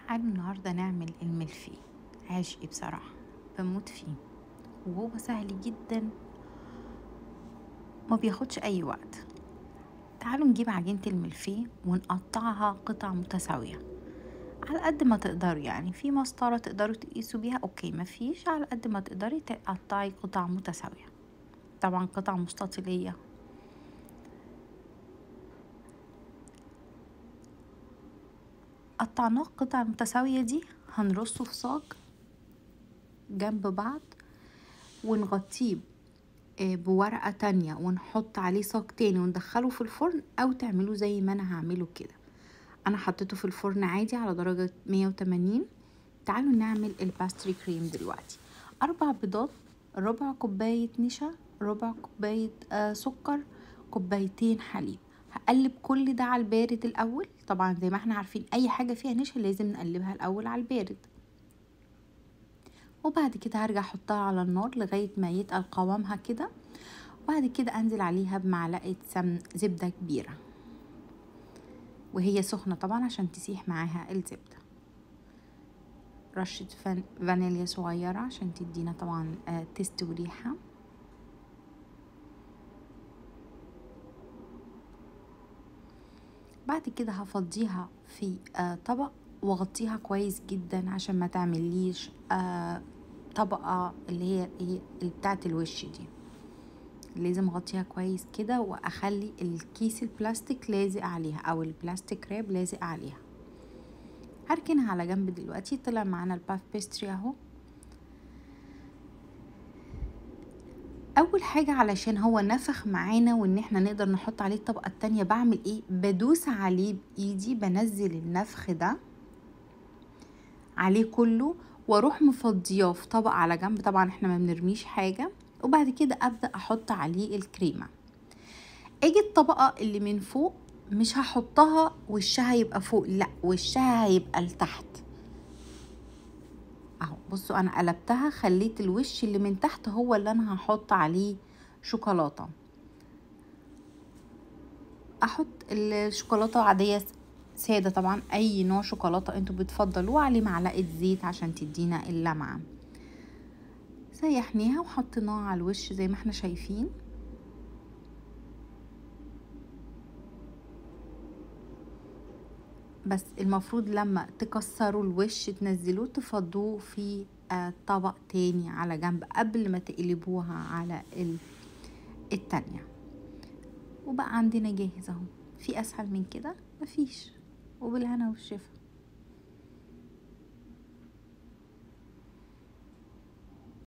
تعالوا النهاردة نعمل الملفيه. عشقي بصراحة، بموت فيه وهو سهل جدا، ما بياخدش اي وقت. تعالوا نجيب عجينة الملفيه ونقطعها قطع متساوية على قد ما تقدروا. يعني في مسطرة تقدروا تقيسوا بيها اوكي، ما فيش على قد ما تقدري تقطعي قطع متساوية، طبعا قطع مستطيلية. قطعناه قطع متساوية دي هنرصه في صاج جنب بعض ونغطيه بورقة تانية ونحط عليه صاج تاني وندخله في الفرن، او تعملوه زي ما انا هعمله كده. انا حطيته في الفرن عادي على درجة 180. تعالوا نعمل الباستري كريم دلوقتي. 4 بيضات، ربع كوباية نشا، ربع كوباية سكر، كوبايتين حليب. هقلب كل ده على البارد الاول. طبعا زي ما احنا عارفين اي حاجة فيها نشا لازم نقلبها الاول على البارد، وبعد كده هرجع احطها على النار لغاية ما يتقل قوامها كده. وبعد كده انزل عليها بمعلقة زبدة كبيرة وهي سخنة طبعا عشان تسيح معاها الزبدة. رشة فانيليا صغيرة عشان تدينا طبعا تيست وريحة. بعد كده هفضيها في طبق واغطيها كويس جدا عشان ما تعمليش طبقة اللي هي بتاعت الوش دي. لازم اغطيها كويس كده واخلي الكيس البلاستيك لازق عليها او البلاستيك راب لازق عليها. هركنها على جنب دلوقتي. طلع معانا الباف بيستري اهو. اول حاجة علشان هو نفخ معانا وان احنا نقدر نحط عليه الطبقة التانية، بعمل ايه؟ بدوس عليه بايدي، بنزل النفخ ده عليه كله واروح مفضياه في طبق على جنب. طبعا احنا ما بنرميش حاجة. وبعد كده ابدأ احط عليه الكريمة. اجي الطبقة اللي من فوق مش هحطها وشها يبقى فوق، لا وشها هيبقى لتحت اهو. بصوا انا قلبتها، خليت الوش اللي من تحت هو اللي انا هحط عليه شوكولاتة. احط الشوكولاتة عادية سادة طبعا، اي نوع شوكولاتة انتوا بتفضلوه، عليه معلقة زيت عشان تدينا اللمعة. سيحناها وحطيناها على الوش زي ما احنا شايفين. بس المفروض لما تكسروا الوش تنزلوه تفضوه في طبق تاني على جنب قبل ما تقلبوها على التانية. وبقى عندنا جاهز اهو. في اسهل من كده؟ مفيش. وبالهنا والشفا.